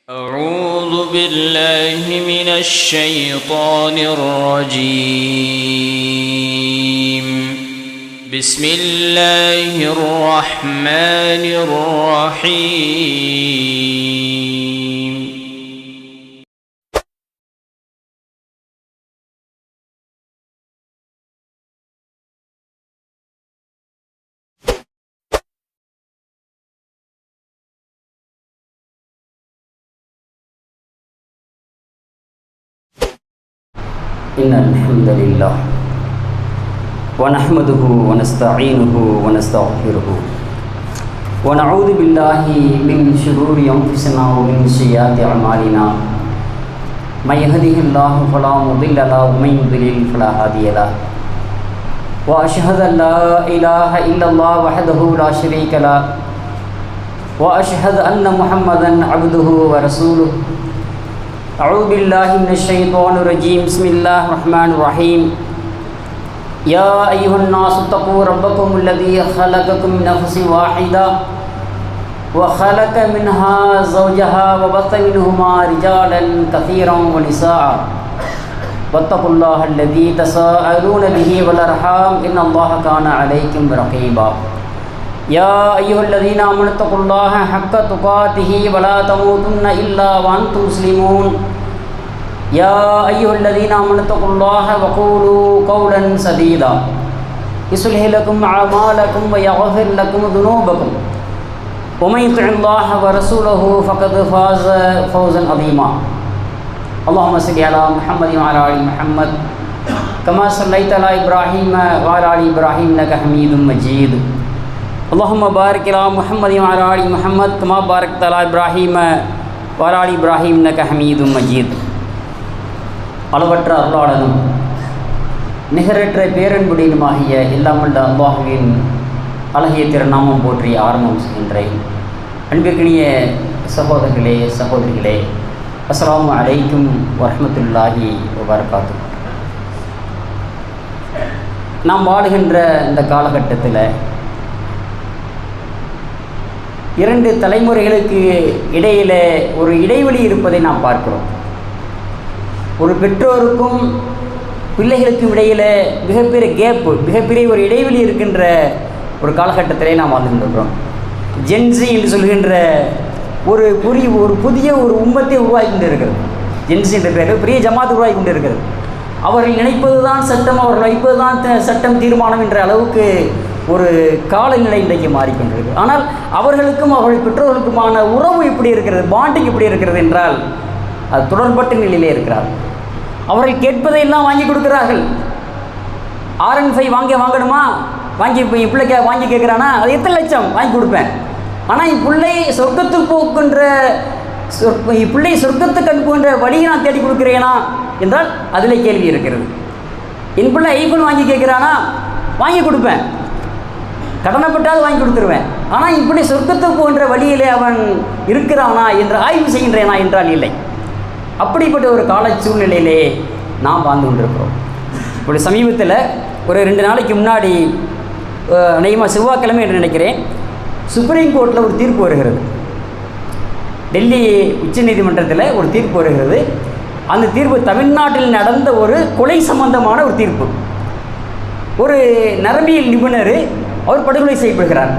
أعوذ بالله من الشيطان الرجيم. بسم الله الرحمن الرحيم. إن الحمد لله ونحمده ونستعينه ونستغفره ونعوذ بالله من شرور أنفسنا ومن سيئات أعمالنا من يهده الله فلا مضل له ومن يضلل فلا هادي له وأشهد أن لا إله إلا الله وحده لا شريك له وأشهد أن محمدا عبده ورسوله. أعوذ بالله من الشيطان الرجيم. بسم الله الرحمن الرحيم. يا أيها الناس اتقوا ربكم الذي خلقكم من نفس واحدة وخلق منها زوجها وبث منهما رجالا كثيرا ونساء واتقوا الله الذي تساءلون به والأرحام إن الله كان عليكم رقيبا. يا أيها الذين آمنوا اتقوا الله حق تقاته ولا تموتن إلا وأنتم مسلمون. يا أيها الذين آمنوا اتقوا الله وقولوا قولا سديدا يصلح لكم أعمالكم ويغفر لكم ذنوبكم ومن يطع الله ورسوله فقد فاز فوزا عظيما. اللهم صل على محمد وعلى آل محمد كما صليت على إبراهيم وعلى آل إبراهيم إنك حميد مجيد. اللهم بارك على محمد وعلى آل محمد كما باركت على إبراهيم وعلى آل إبراهيم إنك حميد مجيد. அளவற்ற அருளாளனும் நிகரற்ற பேரன்புடையனுமாகிய எல்லாமல்ல அல்லாஹ்வின் அழகிய திருநாமம் போற்றி ஆரம்பம் செய்கின்றேன். அன்பிற்கினிய சகோதரர்களே சகோதரிகளே, அஸ்ஸலாமு அலைக்கும் வரஹ்மத்துல்லாஹி வபரகாத்துஹு. நாம் வாழுகின்ற இந்த காலகட்டத்தில் இரண்டு தலைமுறைகளுக்கு இடையில் ஒரு இடைவெளி இருப்பதை நாம் பார்க்கிறோம். ஒரு பெற்றோருக்கும் பிள்ளைகளுக்கும் இடையில் மிகப்பெரிய கேப்பு, மிகப்பெரிய ஒரு இடைவெளி இருக்கின்ற ஒரு காலகட்டத்திலே நாம் வாழ்ந்துகின்றோம். ஜென்சி என்று சொல்கின்ற ஒரு புதிய ஒரு உம்மத்தை உருவாக்கி கொண்டு இருக்கிறது. ஜென்சி என்ற பேர் பெரிய ஜமாத் உருவாக்கி கொண்டு இருக்கிறது. அவர்கள் நினைப்பது தான் சட்டம், அவர்கள் வைப்பது தான் சட்டம் தீர்மானம் என்ற அளவுக்கு ஒரு காலநிலை இன்றைக்கு மாறிக்கொண்டிருக்கு. ஆனால் அவர்களுக்கும் அவர்கள் பெற்றோர்களுக்குமான உறவு எப்படி இருக்கிறது, பாண்டிங் எப்படி இருக்கிறது என்றால் அது தொடர்பட்ட நிலையிலே இருக்கிறார். அவர்கள் கேட்பதையெல்லாம் வாங்கி கொடுக்குறார்கள். R15 வாங்கணுமா, வாங்கி இப்போ என் பிள்ளைக்கு வாங்கி கேட்குறானா, அது எத்தனை லட்சம் வாங்கி கொடுப்பேன். ஆனால் என் பிள்ளை சொர்க்கத்துக்கு போக்குன்ற பிள்ளை சொர்க்கத்துக்கு அனுப்புகின்ற வழியை நான் தேடி கொடுக்குறேனா என்றால் அதில் கேள்வி இருக்கிறது. என் பிள்ளை ஐஃபோன் வாங்கி கேட்குறானா, வாங்கி கொடுப்பேன், கடனைப்பட்டாவது வாங்கி கொடுத்துருவேன். ஆனால் இப்படி சொர்க்கத்துக்கு போகின்ற வழியிலே அவன் இருக்கிறானா என்று ஆய்வு செய்கின்றேனா என்றால் இல்லை. அப்படிப்பட்ட ஒரு கால சூழ்நிலையிலே நாம் வாழ்ந்து கொண்டிருக்கிறோம். இப்படி சமீபத்தில் ஒரு 2 நாளைக்கு முன்னாடி, அநேகமாக செவ்வாய்க்கிழமை என்று நினைக்கிறேன், சுப்ரீம் கோர்ட்டில் ஒரு தீர்ப்பு வருகிறது. டெல்லி உச்சநீதிமன்றத்தில் ஒரு தீர்ப்பு வருகிறது. அந்த தீர்ப்பு தமிழ்நாட்டில் நடந்த ஒரு கொலை சம்பந்தமான ஒரு தீர்ப்பு. ஒரு நரம்பியல் நிபுணர் அவர் படுகொலை செய்யப்படுகிறார்.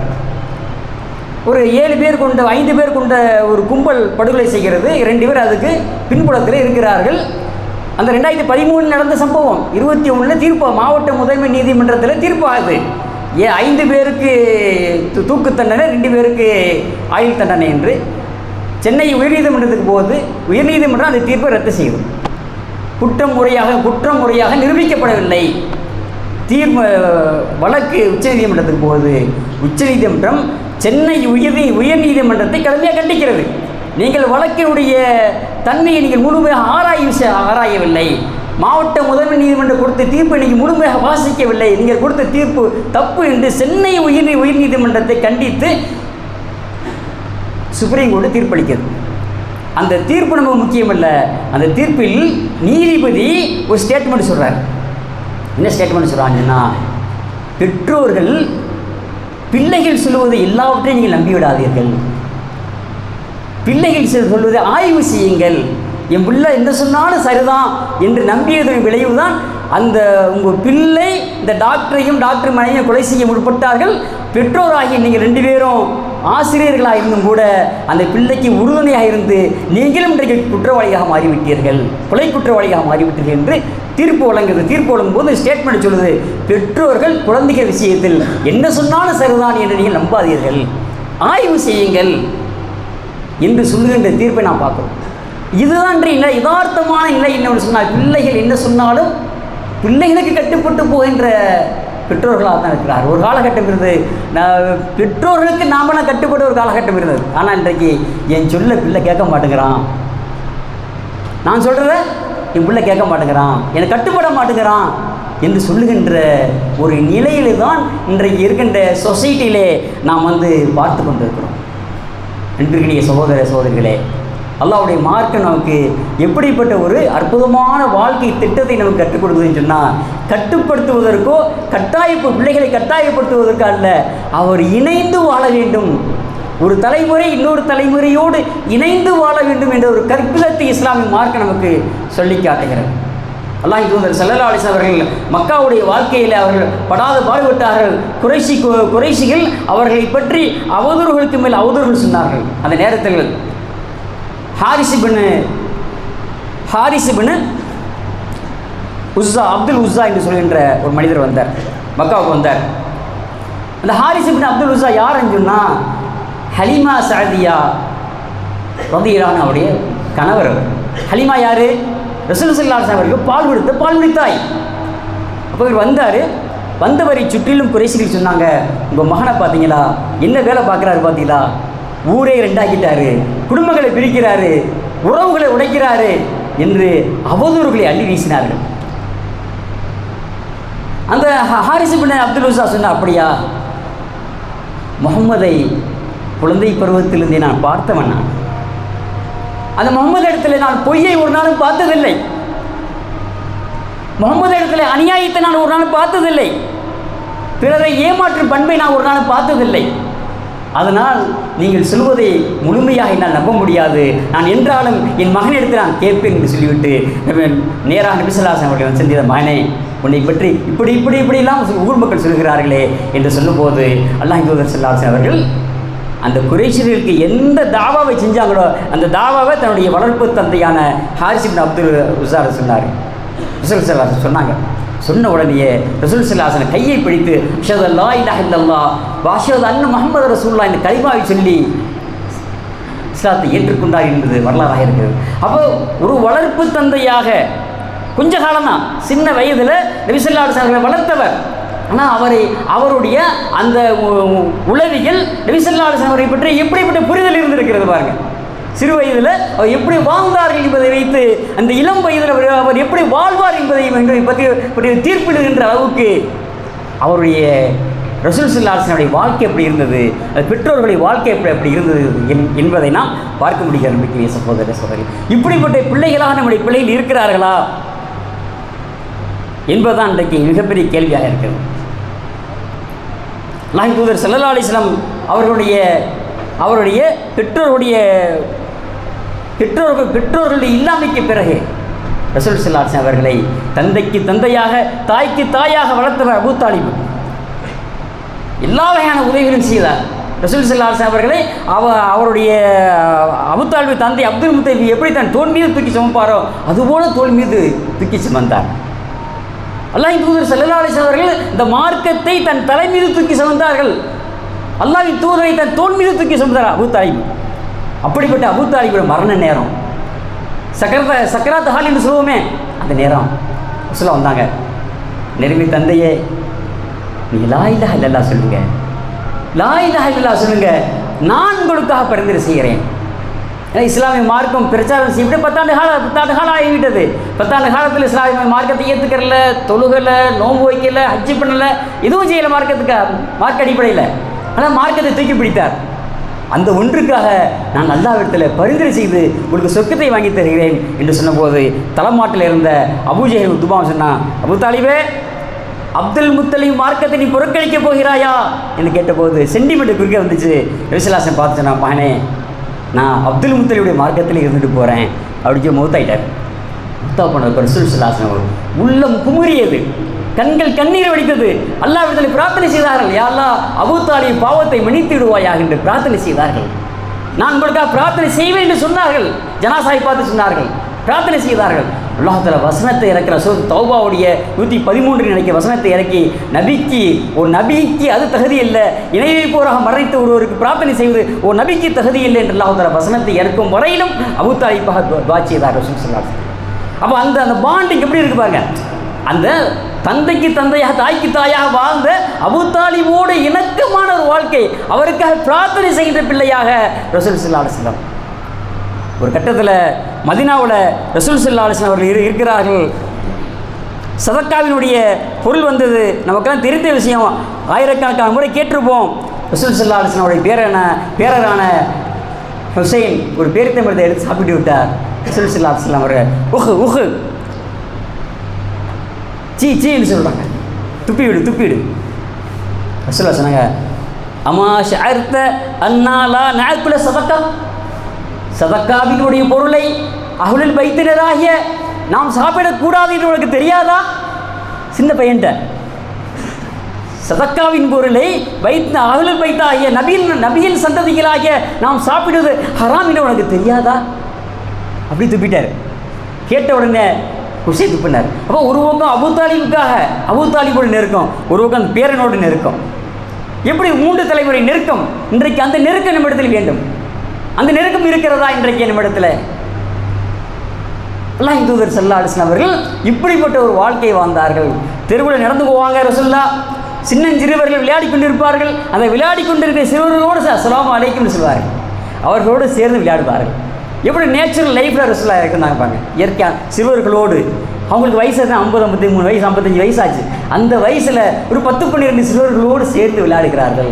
ஒரு 7 பேர் கொண்ட 5 பேர் கொண்ட ஒரு கும்பல் படுகொலை செய்கிறது. 2 பேர் அதுக்கு பின்புலத்தில் இருக்கிறார்கள். அந்த 2013 நடந்த சம்பவம் 21 தீர்ப்பு மாவட்ட முதன்மை நீதிமன்றத்தில் தீர்ப்பாகுது. 5 பேருக்கு தூக்கு தண்டனை, 2 பேருக்கு ஆயுள் தண்டனை என்று சென்னை உயர்நீதிமன்றத்துக்கு போகுது. உயர்நீதிமன்றம் அந்த தீர்ப்பை ரத்து செய்யும். குற்றம் முறையாக நிரூபிக்கப்படவில்லை. வழக்கு உச்சநீதிமன்றத்துக்கு போகுது. உச்சநீதிமன்றம் சென்னை உயர்நீதிமன்றத்தை கடுமையாக கண்டிக்கிறது. நீங்கள் வழக்கினுடைய தன்மையை நீங்கள் முழுமையாக ஆராயவில்லை. மாவட்ட முதன்மை நீதிமன்றம் கொடுத்த தீர்ப்பை நீங்கள் முழுமையாக வாசிக்கவில்லை. நீங்கள் கொடுத்த தீர்ப்பு தப்பு என்று சென்னை உயர்நீதிமன்றத்தை கண்டித்து சுப்ரீம் கோர்ட்டு தீர்ப்பளிக்கிறது. அந்த தீர்ப்பு நமக்கு முக்கியமல்ல. அந்த தீர்ப்பில் நீதிபதி ஒரு ஸ்டேட்மெண்ட் சொல்கிறார். என்ன ஸ்டேட்மெண்ட் சொல்கிறாங்கன்னா, பெற்றோர்கள் பிள்ளைகள் சொல்லுவது எல்லாவற்றையும் நீங்கள் நம்பிவிடாதீர்கள். பிள்ளைகள் சொல்வதை ஆய்வு செய்யுங்கள். என் பிள்ளை என்ன சொன்னாலும் சரிதான் என்று நம்பியதன் விளைவு தான் அந்த உங்கள் பிள்ளை இந்த டாக்டரையும் டாக்டர் மனைவியும் கொலை செய்ய முற்பட்டார்கள். பெற்றோராகி நீங்கள் 2 பேரும் ஆசிரியர்களாக இருந்தும் கூட அந்த பிள்ளைக்கு உறுதுணையாக இருந்து நீங்களும் இன்றைக்கு குற்றவாளியாக மாறிவிட்டீர்கள், கொலை குற்றவாளியாக மாறிவிட்டீர்கள் என்று தீர்ப்பு வழங்குது. தீர்ப்பு வழங்கும் போது ஸ்டேட்மெண்ட் சொல்லுது, பெற்றோர்கள் குழந்தைகள் விஷயத்தில் என்ன சொன்னாலும் சரிதான் என்று நீங்கள் நம்பாதீர்கள், ஆய்வு செய்யுங்கள் என்று சொல்லுகின்ற தீர்ப்பை நான் பார்க்குறோம். இதுதான் இல்லை, யதார்த்தமான நிலை என்னன்னு சொன்னால் பிள்ளைகள் என்ன சொன்னாலும் பிள்ளைகளுக்கு கட்டுப்பட்டு போகின்ற பெற்றோர்களாக தான் இருக்கிறார். ஒரு காலகட்டம் இருந்தது, பெற்றோர்களுக்கு நாமெல்லாம் கட்டுப்பட்ட ஒரு காலகட்டம் இருந்தது. ஆனால் இன்றைக்கு என் சொல்ல பிள்ளை கேட்க மாட்டேங்கிறான், நான் சொல்கிறத என் பிள்ளை கேட்க மாட்டேங்கிறான், எனக்கு கட்டுப்பட மாட்டேங்கிறான் என்று சொல்லுகின்ற ஒரு நிலையில தான் இன்றைக்கு இருக்கின்ற சொசைட்டியிலே நாம் பார்த்து கொண்டு இருக்கிறோம். அன்பிற்கினிய சகோதர சகோதரிகளே, அல்லாஹ்வுடைய மார்க்கம் நமக்கு எப்படிப்பட்ட ஒரு அற்புதமான வாழ்க்கை திட்டத்தை நமக்கு கற்றுக் கொடுக்குதுன்னு சொன்னால், கட்டுப்படுத்துவதற்கோ பிள்ளைகளை கட்டாயப்படுத்துவதற்கோ அல்ல, அவர் இணைந்து வாழ வேண்டும், ஒரு தலைமுறை இன்னொரு தலைமுறையோடு இணைந்து வாழ வேண்டும் என்ற ஒரு கற்பிதத்தை இஸ்லாமிய மார்க்கம் நமக்கு சொல்லி காட்டுகிறது. அல்லாஹ்வின் தூதர் ஸல்லல்லாஹு அலைஹி வஸல்லம் அவர்கள் மக்காவுடைய வாழ்க்கையில் அவர்கள் படாத பாடுபட்டார்கள். குறைஷிகள் அவர்களை பற்றி அவதூறுகளுக்கு மேல் அவதூறுகள் சொன்னார்கள். அந்த நேரத்தில் ஹாரிஸ் இப்னு உஸ்ஸா, அப்துல் உஸ்ஸா என்று சொல்கின்ற ஒரு மனிதர் வந்தார், மக்காவுக்கு வந்தார். அந்த ஹாரிஸ் இப்னு அப்துல் உஸ்ஸா யாருன்னு சொன்னால் ஹலீமா சஅதியா ரலியல்லாஹு அன்ஹா அவருடைய கணவர். ஹலீமா யார்? ரசூல் ஸல்லல்லாஹு அலைஹி வஸல்லம் அவருக்கு பால்குடி தாய். அப்போ இவர் வந்தார். வந்தவரை சுற்றிலும் குறைஷிகள் சொன்னாங்க, உங்கள் மகனை பார்த்தீங்களா, என்ன வேலை பார்க்குறாரு பார்த்தீங்களா, ஊரே 2 ஆக்கிட்டாரு, குடும்பங்களை பிரிக்கிறாரு, உறவுகளை உடைக்கிறாரு என்று அவதூறுகளை அள்ளி வீசினார்கள். அந்த ஹாரிஸ் இப்னு அப்துல் உஸ்ஸா சொன்னார், அப்படியா, முகம்மதை குழந்தை பருவத்திலிருந்தே நான் பார்த்தவன், நான் அந்த முகம்மது இடத்துல நான் பொய்யை ஒரு நாளும் பார்த்ததில்லை, முகம்மது இடத்துல அநியாயத்தை நான் ஒரு நாள் பார்த்ததில்லை, பிறரை ஏமாற்றும் பண்பை நான் ஒரு நாள் பார்த்ததில்லை, அதனால் நீங்கள் சொல்வதை முழுமையாக என்னால் நம்ப முடியாது, நான் என்றாலும் என் மகனிடத்தில் நான் கேட்பேன் என்று சொல்லிவிட்டு நேராக நபி ஸல்லல்லாஹு அலைஹி வஸல்லம் அவர்கள் சென்ற மகனே, உன்னை பற்றி இப்படிலாம் ஊர் மக்கள் சொல்கிறார்களே என்று சொல்லும்போது அல்லாஹ்வின் தூதர் ஸல்லல்லாஹு அலைஹி வஸல்லம் அவர்கள் அந்த குறைஷிகளுக்கு எந்த தாவாவை செஞ்சாங்களோ அந்த தாவாவை தன்னுடைய வளர்ப்பு தந்தையான ஹாரிஸ் இப்னு அப்துல் உஸ்ஸா சொன்னார். ரசூல் ஸல்லல்லாஹு அலைஹி வஸல்லம் சொன்னாங்க. சொன்ன உடனேயே ரசூல் ஸல்லல்லாஹு அலைஹி வஸல்லம் கையை பிடித்து அஷ்ஹது அல்லா இலாஹா இல்லல்லாஹ் வ அஷ்ஹது அன்ன முஹம்மது ரசூலுல்லாஹ் என்ற கலிமாவை சொல்லி இஸ்லாத்தை ஏற்றுக்கொண்டார் என்பது வரலாறாக இருக்கிறது. அப்போ ஒரு வளர்ப்பு தந்தையாக கொஞ்ச காலம்தான், சின்ன வயதில் நபி ஸல்லல்லாஹு அலைஹி வஸல்லம் வளர்த்தவர். ஆனால் அவருடைய அந்த உளவியல் நபி ஸல்லல்லாஹு அலைஹி வஸல்லம் அவரை பற்றி எப்படிப்பட்ட புரிதல் இருந்திருக்கிறது பாருங்கள். சிறு வயதில் அவர் எப்படி வாழ்ந்தார்கள் என்பதை வைத்து அந்த இளம் வயதில் அவர் எப்படி வாழ்வார் என்பதை பற்றி தீர்ப்பிடுகின்ற அளவுக்கு அவருடைய ரசூல் ஸல்லல்லாஹு அலைஹி வஸல்லம் வாழ்க்கை எப்படி இருந்தது, அது பெற்றோர்களுடைய வாழ்க்கை எப்படி இருந்தது என்பதை நாம் பார்க்க முடிகிறது. நம்பிக்கைய சகோதர சகோதரி, இப்படிப்பட்ட பிள்ளைகளாக நம்முடைய பிள்ளைகள் இருக்கிறார்களா என்பதுதான் இன்றைக்கு மிகப்பெரிய கேள்வியாக இருக்கிறது. அல்லாஹ்வின் தூதர் ஸல்லல்லாஹு அலைஹி வஸல்லம் அவருடைய பெற்றோர்களுடைய இல்லாமைக்கு பிறகு ரசூல் ஸல்லல்லாஹு அலைஹி வஸல்லம் அவர்களை தந்தைக்கு தந்தையாக தாய்க்கு தாயாக வளர்த்தவர் அபூ தாலிப். எல்லா வகையான உதவிகளும் செய்தார். ரசூல் ஸல்லல்லாஹு அலைஹி வஸல்லம் அவர்களை அவருடைய அபூ தாலிப் தந்தை அப்துல் முத்தலிப் எப்படி தன் தோள் மீது தூக்கி சுமப்பாரோ அதுபோல தோள் மீது தூக்கி சுமந்தார். அல்லாஹ்வின் தூதர் ஸல்லல்லாஹு அலைஹி வஸல்லம் அவர்கள் இந்த மார்க்கத்தை தன் தலை மீது தூக்கி சுமந்தார்கள். அல்லாஹ்வின் தூதரை தன் தோள் மீது தூக்கி சுமந்தார் அபூ தாலிப். அப்படிப்பட்ட அபூ தாலிபோட மரண நேரம், சக்கராத் ஹால் என்று சொல்லுவோமே, அந்த நேரம் ரசூலுல்லாஹ் வந்தாங்க. நெருங்கி தந்தையே, நீங்கள் லா இலாஹா இல்லல்லாஹ் சொல்லுங்க, லா இலாஹா இல்லல்லாஹ் சொல்லுங்க, நான் உங்களுக்காக பரிந்துரை செய்கிறேன். ஏன்னா இஸ்லாமிய மார்க்கம் பிரச்சாரம் செய்ய 10 காலம் ஆகிவிட்டது. 10 காலத்தில் இஸ்லாமிய மார்க்கத்தை ஏற்றுக்கிறல, தொழுகலை, நோன்பு வைக்கல, ஹஜ்ஜி பண்ணலை, எதுவும் செய்யலை மார்க்க அடிப்படையில். ஆனால் மார்க்கத்தை தூக்கி பிடித்தார். அந்த ஒன்றுக்காக நான் அல்லாஹ்விடத்தில் பரிந்துரை செய்து உங்களுக்கு சொர்க்கத்தை வாங்கி தருகிறேன் என்று சொன்னபோது தலைமாட்டில் இருந்த அபூ ஜஹல் உத்பா சொன்னான், அபூ தாலிபே, அப்துல் முத்தலிப் மார்க்கத்தை நீ புறக்கணிக்க போகிறாயா என்று கேட்டபோது சென்டிமெண்ட் குறுக்க வந்துச்சு. நபி ஸல்லல்லாஹு அலைஹி வஸல்லம் பார்த்து சொன்னா, மகனே, நான் அப்துல் முத்தலியுடைய மார்க்கத்தில் இருந்துட்டு போகிறேன் அப்படின்னு சொல்லி மௌத்தாயிட்டார். மௌத்தா போனதுக்கு ரசூல் ஸல்லல்லாஹு அலைஹி வஸல்லம் உள்ளம் குமுறியது, கண்கள் கண்ணீர் வடித்தது. அல்லாஹ்விடத்தில் பிரார்த்தனை செய்தார்கள், யா அல்லாஹ் அபூ தாலிப் பாவத்தை மன்னித்து விடுவாயாக என்று பிரார்த்தனை செய்தார்கள். நான் உங்களுக்காக பிரார்த்தனை செய்வேன் என்று சொன்னார்கள். ஜனாசாவை பார்த்து சொன்னார்கள், பிரார்த்தனை செய்தார்கள். அல்லாஹ் தஆலா வசனத்தை இறக்கிற சூரத் தௌபாவுடைய 113 நினைக்க வசனத்தை இறக்கி, ஒரு நபிக்கு அது தகுதி இல்லை, இணை வைப்போராக மறைத்த ஒருவருக்கு பிரார்த்தனை செய்வது ஒரு நபிக்கு தகுதி இல்லை என்று அல்லாஹ் தஆலா வசனத்தை இறக்கும் வரையிலும் அபூ தாலிபாக துஆ செய்தார் ரசூல் ஸல்லல்லாஹு அலைஹி வஸல்லம். அப்போ அந்த பாண்டிங் எப்படி இருக்கு பாருங்க. அந்த தந்தைக்கு தந்தையாக தாய்க்கு தாயாக வாழ்ந்த அபூ தாலிபோடு இணக்கமான ஒரு வாழ்க்கை, அவருக்காக பிரார்த்தனை செய்கின்ற பிள்ளையாக ரசூல் ஸல்லல்லாஹு அலைஹி வஸல்லம். ஒரு கட்டத்தில் மதீனாவில் ரசூல் ஸல்லல்லாஹு அலைஹி வஸல்லம் அவர்கள் இருக்கிறார்கள். சதக்காவினுடைய பொருள் வந்தது, நமக்கெல்லாம் தெரிந்த விஷயம், ஆயிரக்கணக்கான முறை கேட்டிருப்போம். ரசூல் ஸல்லல்லாஹு அலைஹி வஸல்லம் அவருடைய பேரரான ஹுசைன் ஒரு பேரித்தம்பழத்தை எடுத்து சாப்பிட்டு விட்டார். ரசூல் ஸல்லல்லாஹு அலைஹி வஸல்லம் அவர்கள் உஹு சீன்னு சொல்கிறாங்க, துப்பிவிடு. ரசூலுல்லாஹ் சொன்னாங்க, அமா ஷஅர்த அன்னாலா நஅக்குல சதக்கா, சதக்காவினுடைய பொருளை அஹ்லுல் பைத்தினராகிய நாம் சாப்பிடக்கூடாது என்று உனக்கு தெரியாதா? சின்ன பையன்ட்ட சதக்காவின் பொருளை அஹ்லுல் பைத்தாகிய நபியின் சந்ததிகளாகிய நாம் சாப்பிடுவது ஹராம் என்று உனக்கு தெரியாதா? அப்படி துப்பிட்டார். கேட்ட உடனே ஹுசைன் துப்பினார். அப்போ ஒரு பக்கம் அபூ தாலிபோடு நெருக்கம், ஒரு பக்கம் அந்த பேரனோடு நெருக்கம். எப்படி 3 தலைமுறை நெருக்கம்? இன்றைக்கு அந்த நெருக்கம் நம்மிடத்தில் வேண்டும். அந்த நெருக்கம் இருக்கிறதா இன்றைக்கு நம்மிடத்தில்? அல்லாஹ்வின் தூதர் ஸல்லல்லாஹு அலைஹி வஸல்லம் அவர்கள் இப்படிப்பட்ட ஒரு வாழ்க்கையை வாழ்ந்தார்கள். தெருவில் நடந்து போவாங்க ரசூலுல்லாஹ், சின்னஞ்சிறுவர்கள் விளையாடி கொண்டிருப்பார்கள். அந்த விளையாடி கொண்டிருக்கிற சிறுவர்களோடு அஸ்ஸலாமு அலைக்கும்னு சொல்வார்கள், அவர்களோடு சேர்ந்து விளையாடுவார்கள். எப்படி நேச்சுரல் லைஃப்பில் ரசூலுல்லாஹ் இருக்குன்னாங்க பாருங்க. இயற்கையாக சிறுவர்களோடு, அவங்களுக்கு வயசு 50, 53 வயசு, 55 வயசாச்சு. அந்த வயசில் ஒரு 10-12 சிறுவர்களோடு சேர்ந்து விளையாடுகிறார்கள்.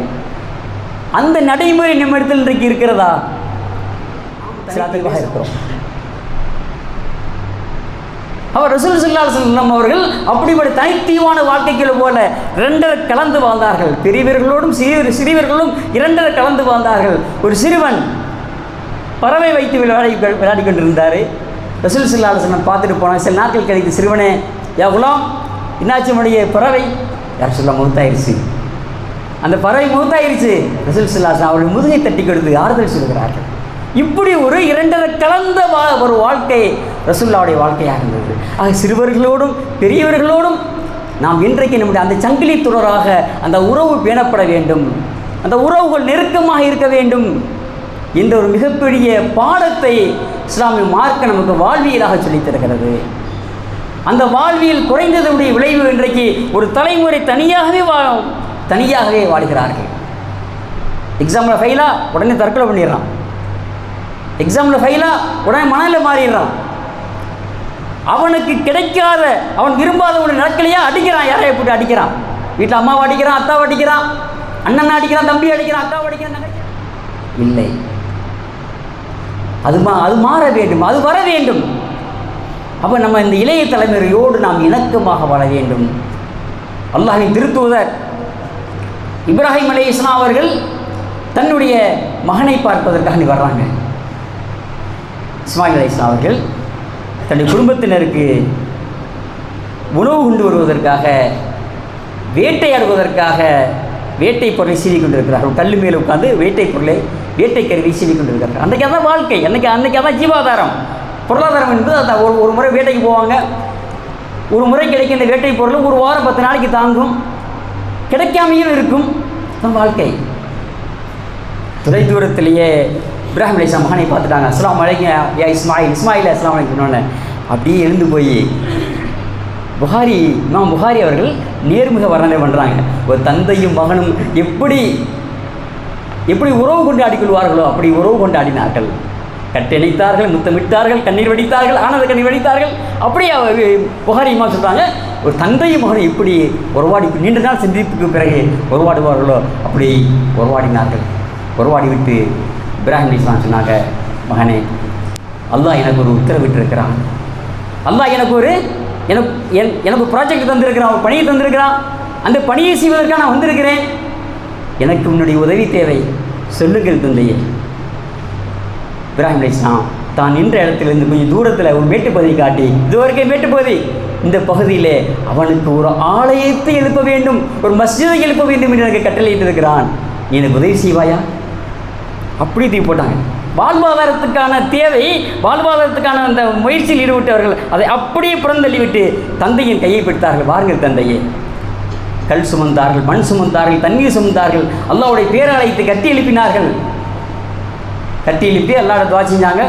அந்த நடைமுறை நம்ம இடத்தில் இன்றைக்கு இருக்கிறதா? சிலாத்துக்காக இருக்கிறோம். அவர் ரசூல் ஸல்லல்லாஹு அலைஹி வஸல்லம் அவர்கள் அப்படிப்பட்ட தனித்தீவான வாழ்க்கைகளை போல 2 கலந்து வாழ்ந்தார்கள். பெரியவர்களோடும் சிறியவர்களும் 2 கலந்து வாழ்ந்தார்கள். ஒரு சிறுவன் பறவை வைத்து விளையாடி கொண்டிருந்தார். ரசூல் ஸல்லல்லாஹு அலைஹி வஸல்லம் பார்த்துட்டு போனாங்க. சில நாட்கள் கழித்து, சிறுவனே யா குலாம், என்னாச்சு உடைய பறவை? யார் சொல்ல மௌத்தாயிருச்சு. அந்த பறவை மௌத்தாயிருச்சு. ரசூல் ஸல்லல்லாஹு அலைஹி வஸல்லம் அவருடைய முதுகை தட்டி கொடுத்து ஆறுதல் சொல்கிறார்கள். இப்படி ஒரு 2 கலந்த ஒரு வாழ்க்கை ரசூலுல்லாஹ்வுடைய வாழ்க்கையாக இருந்தது. ஆக சிறுவர்களோடும் பெரியவர்களோடும் நாம் இன்றைக்கு நம்முடைய அந்த சங்கிலி தொடராக அந்த உறவு பேணப்பட வேண்டும், அந்த உறவுகள் நெருக்கமாக இருக்க வேண்டும் என்ற ஒரு மிகப்பெரிய பாடத்தை இஸ்லாமிய மார்க்கம் நமக்கு வாழ்வியலாக சொல்லித் தருகிறது. அந்த வாழ்வியல் குறைந்ததுடைய விளைவு இன்றைக்கு ஒரு தலைமுறை தனியாகவே வாழ்கிறார்கள். எக்ஸாமில் ஃபெயிலா உடனே தற்கொலை பண்ணிடுறான், எக்ஸாமில் ஃபெயிலா உடனே மனநிலை மாறிடுறான். அவனுக்கு கிடைக்காத, அவன் விரும்பாத ஒன்று நடக்கலையா அடிக்கிறான், யாரையை போட்டு அடிக்கிறான். வீட்டில் அம்மாவை அடிக்கிறான், அத்தாவை அடிக்கிறான், அண்ணனை அடிக்கிறான், தம்பி அடிக்கிறான், அக்காவை அடிக்கிறான். இல்லை, அது மாற வேண்டும், அது வர வேண்டும். அப்போ நம்ம இந்த இளைய தலைமுறையோடு நாம் இணக்கமாக வாழ வேண்டும். அல்லாஹ்வின் திருத்தூதர் இப்ராஹிம் அலைஹிஸ்ஸலாம் அவர்கள் தன்னுடைய மகனை பார்ப்பதற்காக வர்றாங்க. இஸ்மாயில் அலைஹிஸ்ஸலாம் அவர்கள் தன்னுடைய குடும்பத்தினருக்கு உணவு கொண்டு வருவதற்காக, வேட்டையாடுவதற்காக வேட்டை பொருளை சீவி கொண்டிருக்கிறார்கள். கல் மேல் உட்கார்ந்து வேட்டை கருவி சீவி கொண்டிருக்கிறார்கள். அன்றைக்கு அதான் வாழ்க்கை, அன்றைக்கு அதான் ஜீவாதாரம். பொருளாதாரம் என்பது அந்த ஒரு முறை வேட்டைக்கு போவாங்க, ஒரு முறை கிடைக்கின்ற வேட்டை பொருள் ஒரு வாரம் 10 நாளைக்கு தாங்கும், கிடைக்காமையும் இருக்கும். வாழ்க்கை. துறை தூரத்திலேயே இப்ராஹிம் அலைஹிஸ்ஸலாம் மகனை பார்த்துட்டாங்க. அஸ்ஸலாமு அலைக்கும் யா இஸ்மாயில் அஸ்ஸலாமு அலைக்கும். அப்படியே எழுந்து போய் இமாம் புகாரி அவர்கள் நேர்முக வர்ணனை பண்ணுறாங்க. ஒரு தந்தையும் மகனும் எப்படி உறவு கொண்டு ஆடிக்கொள்வார்களோ அப்படி உறவு கொண்டு ஆடினார்கள். கட்டணைத்தார்கள், முத்தமிட்டார்கள், கண்ணீர் வடித்தார்கள், ஆனந்த கண்ணீர் வடித்தார்கள். அப்படியே புகாரி இமாம் சொல்கிறாங்க, ஒரு தந்தையும் மகனும் எப்படி நீண்ட நாள் சிந்திப்புக்கு பிறகு உருவாடுவார்களோ அப்படி உருவாடினார்கள். உருவாடி விட்டு இப்ராஹிம் அலைஹிஸ்ஸலாம் சொன்னாங்க, மகனே, அல்லாஹ் எனக்கு ஒரு உத்தரவிட்டிருக்கிறான், அல்லாஹ் எனக்கு ப்ராஜெக்ட் தந்திருக்கிறான், ஒரு பணியை தந்திருக்கிறான், அந்த பணியை செய்வதற்காக நான் வந்திருக்கிறேன், எனக்கு உன்னுடைய உதவி தேவை, சொல்லுங்கள் தந்தையே. இப்ராஹிம் அலைஹிஸ்ஸலாம் தான் நின்ற இடத்திலிருந்து கொஞ்சம் தூரத்தில் ஒரு மேட்டுப்பகுதி காட்டி, இது வரைக்கும் மேட்டுப்பகுதி, இந்த பகுதியிலே அவனுக்கு ஒரு ஆலயத்தை எழுப்ப வேண்டும், ஒரு மஸ்ஜிதை எழுப்ப வேண்டும் என்று எனக்கு கட்டளையிட்டிருக்கிறான், நீ எனக்கு உதவி செய்வாயா? அப்படி தூக்கி போட்டாங்க. வாழ்வாதாரத்துக்கான தேவை, வாழ்வாதாரத்துக்கான அந்த முயற்சியில் ஈடுபட்டவர்கள் அதை அப்படியே புறந்தள்ளிவிட்டு தந்தையின் கையை பிடித்தார்கள். வாருங்கள் தந்தையே. கல் சுமந்தார்கள், மண் சுமந்தார்கள், தண்ணீர் சுமந்தார்கள், அல்லாஹ்வுடைய பேராலயத்தை கட்டி எழுப்பினார்கள். கட்டி எழுப்பி அல்லாஹ்ட துஆ செஞ்சாங்க.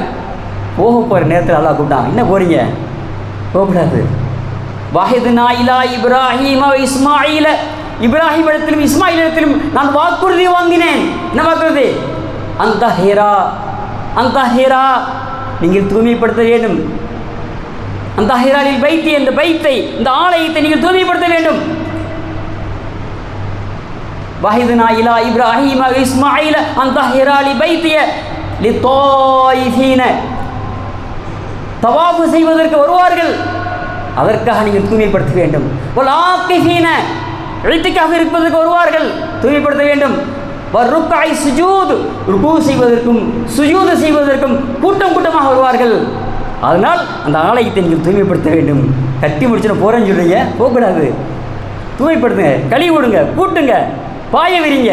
போக போகிற நேரத்தில் அல்லாஹ் கூப்பிட்டான், என்ன போகிறீங்க? போகக்கூடாது. வாஹிதுனா இலா இப்ராஹீம வ இஸ்மாயில, இப்ராஹிம் இடத்திலும் இஸ்மாயில் இடத்திலும் நான் வாக்குறுதி வாங்கினேன். என்ன வாக்குறுதி? அந்த ஹீரா நீங்கள் தூய்மைப்படுத்த வேண்டும். அந்த ஹீராலில் பைத்தி, அந்த பைத்தை, இந்த ஆலயத்தை நீங்கள் தூய்மைப்படுத்த வேண்டும். வாஹிதுனா இலா இப்ராஹீம வ இஸ்மாயில அந்த ஹீராலி பைத்திய லித்தாயிஃபீன, தவாஃப் செய்வதற்கு வருவார்கள், அதற்காக நீங்கள் தூய்மைப்படுத்த வேண்டும். வல் ஆகிஃபீன, இழ்திகாஃப் இருப்பதற்கு வருவார்கள், தூய்மைப்படுத்த வேண்டும். வர்ருக்காய் சுஜூத், ருக்கு செய்வதற்கும் சுஜூத் செய்வதற்கும் கூட்டம் கூட்டமாக வருவார்கள். அதனால் அந்த ஆலயத்தை நீங்கள் தூய்மைப்படுத்த வேண்டும். கட்டி முடிச்சுன்னு போகிறேன்னு சொல்கிறீங்க, போகக்கூடாது. தூய்மைப்படுத்துங்க, கழுவி விடுங்க, கூட்டுங்க, பாய விரிங்க.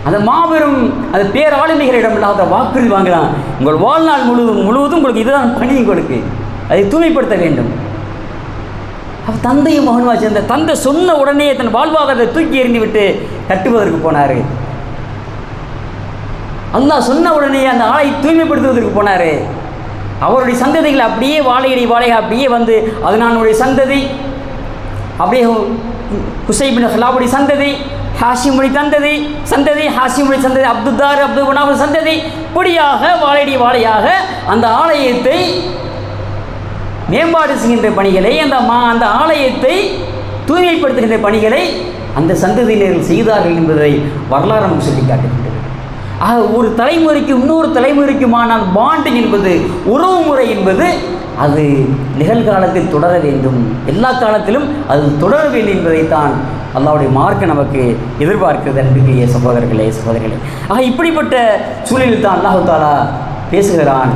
அந்த மாபெரும் அந்த பேராளுமைகளிடம் இல்லாத வாக்குறுதி வாங்கலாம். உங்கள் வாழ்நாள் முழுவதும் உங்களுக்கு இதுதான் பணி, உங்களுக்கு அதை தூய்மைப்படுத்த வேண்டும். அவர் தந்தையும் மகனுமா சேர்ந்த தந்தை சொன்ன உடனே தன் வாழ்வாதாரத்தை தூக்கி எறிந்து விட்டு கட்டுவதற்கு போனார். அல்லாஹ் சொன்ன உடனே அந்த ஆளை தூய்மைப்படுத்துவதற்கு போனார். அவருடைய சந்ததிகள் அப்படியே வாழையடி வாழையாக அப்படியே வந்து, அதனானுடைய சந்ததி, அப்படியே குசை பின் ஹிலாபுடைய சந்ததி, ஹாஷிமுடைய சந்ததி, ஹாஷிமுடைய சந்ததி, அப்துத்தார் அப்துல் மனாஃப் சந்ததி, இப்படியாக வாழையடி வாழையாக அந்த ஆலயத்தை மேம்பாடு செய்கின்ற பணிகளை, அந்த ஆலயத்தை தூய்மைப்படுத்துகின்ற பணிகளை அந்த சந்ததியினர்கள் செய்தார்கள் என்பதை வரலாறு நமக்கு சொல்லி காட்டுகின்றது. ஆக ஒரு தலைமுறைக்கு இன்னொரு தலைமுறைக்குமான பாண்டிங் என்பது, உறவு முறை என்பது, அது நிகழ்காலத்தில் தொடர வேண்டும், எல்லா காலத்திலும் அது தொடர வேண்டும் என்பதைத்தான் அல்லாஹ்வுடைய மார்க்கம் நமக்கு எதிர்பார்க்கிறது. அன்புக்குரிய சகோதரர்களே சகோதரிகளே, ஆக இப்படிப்பட்ட சூழலில் தான் அல்லாஹ் தஆலா பேசுகிறான்.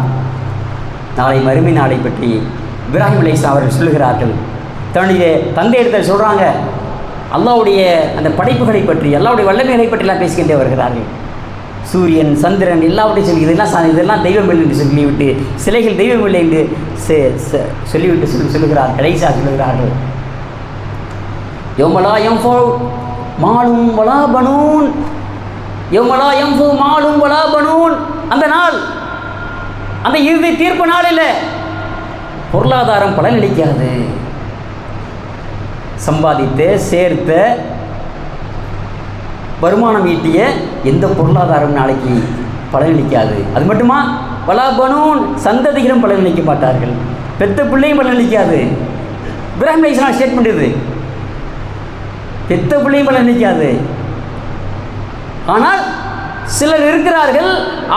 நாளை மறுமை நாளை பற்றி இப்ராஹிம் அலைஹிஸ்ஸலாம் அவர்கள் சொல்லுகிறார்கள். தன்னுடைய தந்தையிடத்தில் சொல்கிறாங்க, அல்லாஹ்வுடைய அந்த படைப்புகளை பற்றி, அல்லாஹ்வுடைய வல்லமைகளை பற்றிலாம் பேசிக்கிட்டே வருகிறார்கள். சூரியன் சந்திரன் எல்லாவற்றையும் சொல்லி இதெல்லாம் தெய்வம் இல்லை என்று சொல்லிவிட்டு, சிலைகள் தெய்வம் இல்லை என்று சொல்லிவிட்டு சொல்லுகிறார். கடைசியாக சொல்லுகிறார்கள், யௌமலா யன்ஃபு மாலும் வலா பனூன், யௌமலா யன்ஃபு மாலும் வலா பனூன், அந்த நாள், அந்த இறுதி தீர்ப்பு நாளில் பொருளாதாரம் பலனளிக்காது. சம்பாதித்த சேர்த்த வருமானம் ஈட்டிய எந்த பொருளாதாரம் நாளைக்கு பலனளிக்காது. அது மட்டுமா, வலா பனூன், சந்ததிகளும் பலனளிக்க மாட்டார்கள், பெத்த பிள்ளையும் பலனளிக்காது. இப்ராஹிம் அலைஹிஸ்ஸலாம் ஸ்டேட்மெண்ட் இது, பெத்த பிள்ளையும் பலனளிக்காது. ஆனால் சிலர் இருக்கிறார்கள்,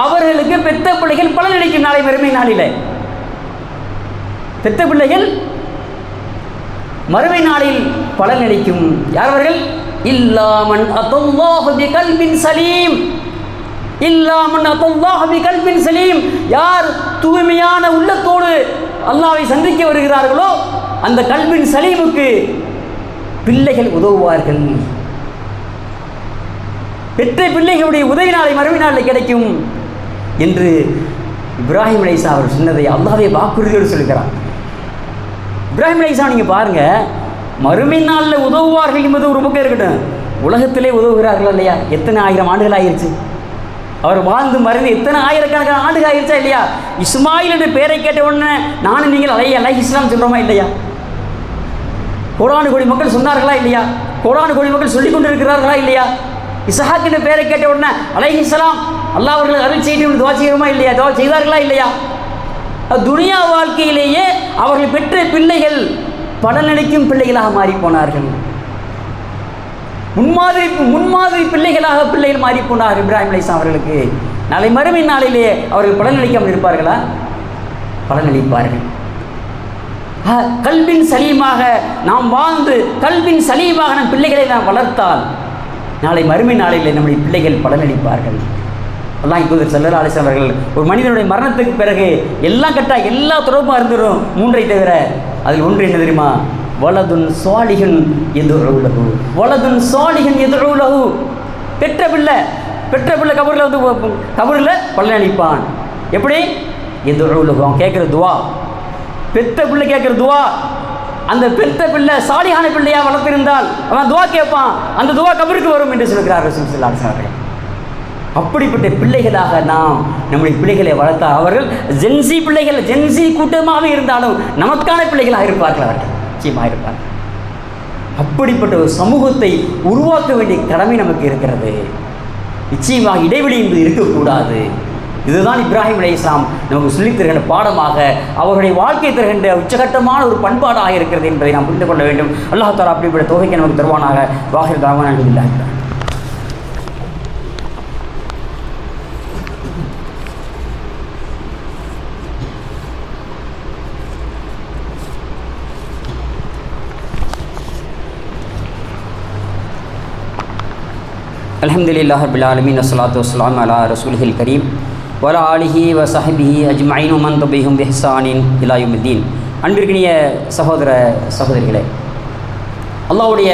அவர்களுக்கு பெத்த பிள்ளைகள் பலனளிக்கும். நாளை மறுமை நாளில் பெத்த பிள்ளைகள் மறுமை நாளில் பலனளிக்கும். யார் அவர்கள்? இல்லாமன் அத்தல்லாஹு பிகல்பின் சலீம், இல்லாமன் அத்தல்லாஹு பிகல்பின் சலீம், யார் தூய்மையான உள்ளத்தோடு அல்லாஹ்வை சந்திக்க வருகிறார்களோ அந்த கல்பின் சலீமுக்கு பிள்ளைகள் உதவுவார்கள். பெற்ற பிள்ளைகளுடைய உதவி நாளை மறுமை நாளில் கிடைக்கும் என்று இப்ராஹிம் அலைஹிஸ்ஸலாம் அவர் சொன்னதை அல்லாஹ்வே வாக்குறுதியோடு சொல்கிறார். இப்ராஹிம் அலைஹிஸ்ஸலாம் நீங்கள் பாருங்கள், மறுமை நாளில் உதவுவார்கள் என்பது ஒரு பக்கம் இருக்கட்டும், உலகத்திலே உதவுகிறார்கள் இல்லையா? எத்தனை ஆயிரம் ஆண்டுகள் ஆயிடுச்சு அவர் வாழ்ந்து மறைந்து, எத்தனை ஆயிரக்கணக்கான ஆண்டுகள் ஆயிடுச்சா இல்லையா? இஸ்மாயில் என்ற பெயரை கேட்ட உடனே நானும் நீங்கள் அலைஹிஸ்ஸலாம் சொல்கிறோமா இல்லையா? கோடானு கோடி மக்கள் சொன்னார்களா இல்லையா? கோடானு கோடி மக்கள் சொல்லிக் கொண்டிருக்கிறார்களா இல்லையா? இஸ்ஹாக் என்ற பெயரை கேட்ட உடனே அலைஹிஸ்ஸலாம் அல்லாஹ் அவர்களுக்கு அருள் செய்து துவா செய்கிறோமா இல்லையா? துவா செய்தார்களா இல்லையா? துனியா வாழ்க்கையிலேயே அவர்கள் பெற்ற பிள்ளைகள் பலனளிக்கும் பிள்ளைகளாக மாறி போனார்கள். முன்மாதிரி பிள்ளைகள் மாறி போனார் இப்ராஹிம் அலைஹிஸ்ஸலாம் அவர்களுக்கு. நாளை மறுமை நாளிலே அவர்கள் பலனளிக்காமல் இருப்பார்களா? பலனளிப்பார்கள். கல்பின் சலீமாக நாம் வாழ்ந்து, கல்பின் சலீமாக நம் பிள்ளைகளை நாம் வளர்த்தால் நாளை மறுமை நாளிலே நம்முடைய பிள்ளைகள் பலனளிப்பார்கள். அல்லாஹ் தூதர் ஸல்லல்லாஹு அலைஹி வஸல்லம் அவர்கள் ஒரு மனிதனுடைய மரணத்துக்கு பிறகு எல்லாம் கட்டா எல்லா தொடர்பும் இருந்துடும், மூன்றை தவிர. அதில் ஒன்று என்ன தெரியுமா? வலதுன் சாலிஹுன் யதுஉ லஹு, வலதுன் சாலிஹுன் யதுஉ லஹு. பெற்ற பிள்ளை கபூரில் வந்து கபூரில் பலனளிப்பான். எப்படி? யதுஉ லஹு, அவன் கேட்குற துவா, பெற்ற பிள்ளை கேட்குற துவா. அந்த பெற்ற பிள்ளை சாலிஹான பிள்ளையா வளர்த்திருந்தால் அவன் துவா கேட்பான், அந்த துவா கபருக்கு வரும் என்று சொல்கிறார் ரசூல் ஸல்லல்லாஹு அலைஹி வஸல்லம். அப்படிப்பட்ட பிள்ளைகளாக நாம் நம்முடைய பிள்ளைகளை வளர்த்தால் அவர்கள் ஜென்சி பிள்ளைகள், ஜென்சி கூட்டமாக இருந்தாலும் நமக்கான பிள்ளைகளாக இருப்பார்கள், அவர்கள் நிச்சயமாக இருப்பார்கள். அப்படிப்பட்ட ஒரு சமூகத்தை உருவாக்க வேண்டிய கடமை நமக்கு இருக்கிறது. நிச்சயமாக இடைவெளி என்பது இருக்கக்கூடாது. இதுதான் இப்ராஹிம் அலைஹிஸ்ஸலாம் நமக்கு சொல்லித் தருகின்ற பாடமாக, அவர்களுடைய வாழ்க்கை தருகின்ற உச்சகட்டமான ஒரு பண்பாடாக இருக்கிறது என்பதை நாம் புரிந்து கொள்ள வேண்டும். அல்லாஹ் தஆலா அப்படிப்பட்ட தொகைக்கு நமக்கு தருவானாக. வாஹிர் தாவானா அல்ஹம்துலில்லாஹ். அல்ஹம்துலில்லாஹி ரப்பில் ஆலமீன் வஸ்ஸலாத்து வஸ்ஸலாமு அலா ரசூலிஹில் கரீம் வலா ஆலிஹி வஸஹ்பிஹி அஜ்மஈன் வமன் தபிஹும் பிஹ்சானின் இலா யௌமித்தீன். அன்பிற்கினிய சகோதர சகோதரிகளே, அல்லாஹ்வுடைய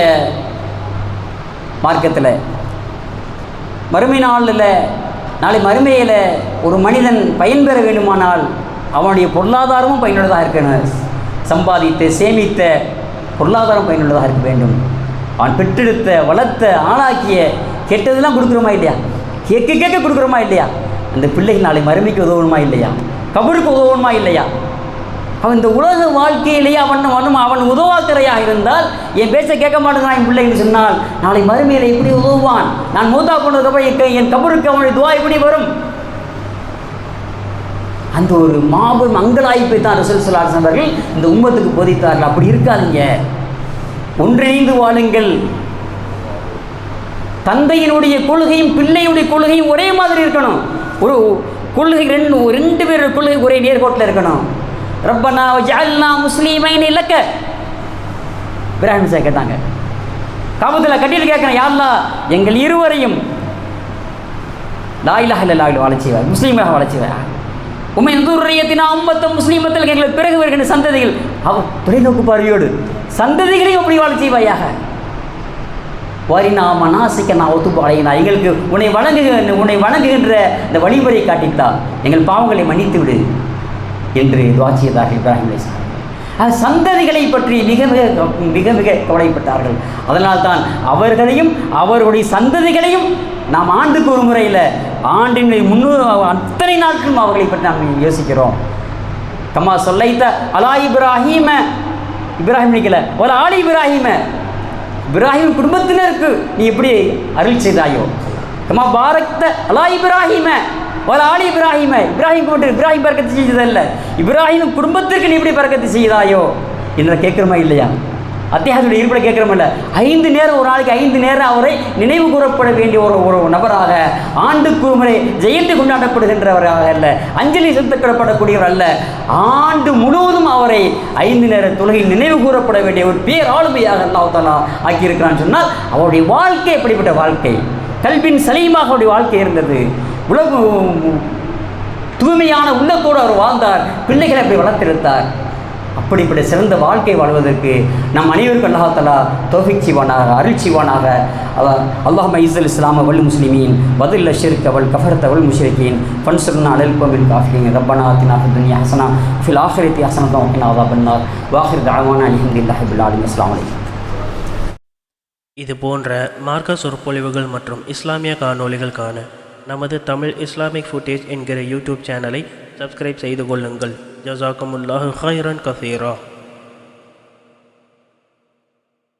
மார்க்கத்தில் மறுமை நாளில், நாளை மறுமையில் ஒரு மனிதன் பயன்பெற வேண்டுமானால் அவனுடைய பொருளாதாரமும் பயனுள்ளதாக இருக்கணும். சம்பாதித்த சேமித்த பொருளாதாரம் பயனுள்ளதாக இருக்க வேண்டும். அவன் பெற்றெடுத்த வளர்த்த ஆளாக்கிய கெட்டதெல்லாம் கொடுக்குறோமா இல்லையா? கேட்க கொடுக்குறோமா இல்லையா? அந்த பிள்ளைகள் நாளை மறுமைக்கு உதவணுமா இல்லையா? கபருக்கு உதவணுமா இல்லையா? அவன் இந்த உலக வாழ்க்கையிலேயே அவன் உதவாக்கரையாக இருந்தால், என் பேச்சை கேட்க மாட்டேங்கிறான் என் பிள்ளைன்னு சொன்னால், நாளை மறுமையில் எப்படி உதவுவான்? நான் மூத்தா போனதுக்கப்புறம் என் கபருக்கு அவனுடைய துவா எப்படி வரும்? அந்த ஒரு மாபெரும் அங்கலாய்ப்பை தான் ரசூல் ஸல்லல்லாஹு அலைஹி வஸல்லம் அவர்கள் இந்த உம்மத்துக்கு போதித்தார்கள். அப்படி இருக்காதீங்க, ஒன்றிணைந்து வாழுங்கள். தந்தையினுடைய கொள்கையும் பிள்ளையுடைய கொள்கையும் ஒரே மாதிரி இருக்கணும். ஒரு கொள்கை ரெண்டு பேரோட கொள்கை ஒரே நேர்கோட்டில் இருக்கணும். ரப்பனா வஜஅல்னா முஸ்லிமைன் லக்க, இப்ராஹிம் சார் கேட்டாங்க, காபத்தில் கட்டிட்டு கேட்கணும், யா அல்லாஹ் எங்கள் இருவரையும் லா இலாஹ இல்லல்லாஹ் வாழச் செய்வார், முஸ்லீமாக வாழச் செய்வார். உண்மை துர்ரியத்தினா உம்மத்தம் முஸ்லீமத்தில் எங்களுக்கு பிறகு வருகின்ற சந்ததிகள், அவர் தொலைநோக்கு பார்வையோடு சந்ததிகளையும் அப்படி வாழச் செய்வாயாக. வாரினா மனாசிக்க நான் ஒத்துப்பு அடையினா, எங்களுக்கு உன்னை வணங்குகின்ற இந்த வழிமுறை காட்டித்தா, எங்கள் பாவங்களை மன்னித்து விடு என்று துஆ செய்தார்கள் இப்ராஹிம் அலைஹிஸ்ஸலாம். சந்ததிகளை பற்றி மிக மிக மிக கவலைப்பட்டார்கள். அதனால்தான் அவர்களையும் அவர்களுடைய சந்ததிகளையும் நாம் ஆண்டுக்கு ஒரு முறையில் ஆண்டின் அத்தனை நாட்களும் அவர்களை பற்றி நாம் யோசிக்கிறோம். கமா சொல்லைத்த அலா இப்ராஹிம, இப்ராஹிம் நிக்கல ஒரு ஆளி இப்ராஹிம் குடும்பத்தினருக்கு நீ எப்படி அருள் செய்தாயோ, கமா பாரக்த அலா இப்ராஹிம ஒரு ஆளி இப்ராஹிம் பறக்கத்து செய்ததல்ல, இப்ராஹிம் குடும்பத்திற்கு நீ எப்படி பறக்கத்து செய்தாயோ என்ற கேட்குறோமா இல்லையா? அத்தியாயத்துடைய இருப்பில் கேட்குறோமில்ல. 5 நேரம், ஒரு நாளைக்கு 5 நேரம் அவரை நினைவு கூறப்பட வேண்டிய ஒரு நபராக, ஆண்டுக்கு ஒரு முறை ஜெயந்தி கொண்டாடப்படுகின்றவராக அல்ல, அஞ்சலி செலுத்தப்படக்கூடியவர் அல்ல, ஆண்டு முழுவதும் அவரை 5 நேர தொழுகையில் நினைவு கூறப்பட வேண்டிய ஒரு பேராளுமையாக அல்லாஹ் தஆலா ஆக்கியிருக்கிறான்னு சொன்னால், அவருடைய வாழ்க்கை எப்படிப்பட்ட வாழ்க்கை? கல்பின் சலீமாக அவருடைய வாழ்க்கை இருந்தது. தூய்மையான உள்ளத்தோடு அவர் வாழ்ந்தார், பிள்ளைகளை அப்படி வளர்த்தெடுத்தார். அப்படிப்பட்ட சிறந்த வாழ்க்கை வாழ்வதற்கு நம் அனைவருக்கும் அல்லாஹ் தஆலா தௌஃபீக் செய்வானாக, அருள் செய்வானாக. அல்லாஹும்ம இஸ்ஸில் இஸ்லாம வல் முஸ்லிமீன் வதில்ல ஷிர்க வல் கஃபரத வல் முஷ்ரிகீன் ஃபன்சுர்னா அலல் கௌமில் காஃபிரீன் ரப்பனா ஆத்தினா ஃபித் துன்யா ஹஸனா ஃபில் ஆখিরাতি ஹஸனத்தன் வ கினா அஸாபன்னார் வஆখির தஅவானா அல்ஹம்துலில்லாஹி ரப்பில் ஆலமீன். அஸ்ஸலாமு அலைக்கும். இது போன்ற மார்க்க சொற்பொழிவுகள் மற்றும் இஸ்லாமிய காணொளிகள் காண நமது தமிழ் இஸ்லாமிக் ஃபுட்டேஜ் என்கிற யூடியூப் சேனலை சப்ஸ்கிரைப் செய்து கொள்ளுங்கள். ஜஸாக்குமுல்லாஹு கைரன் கஸீரா.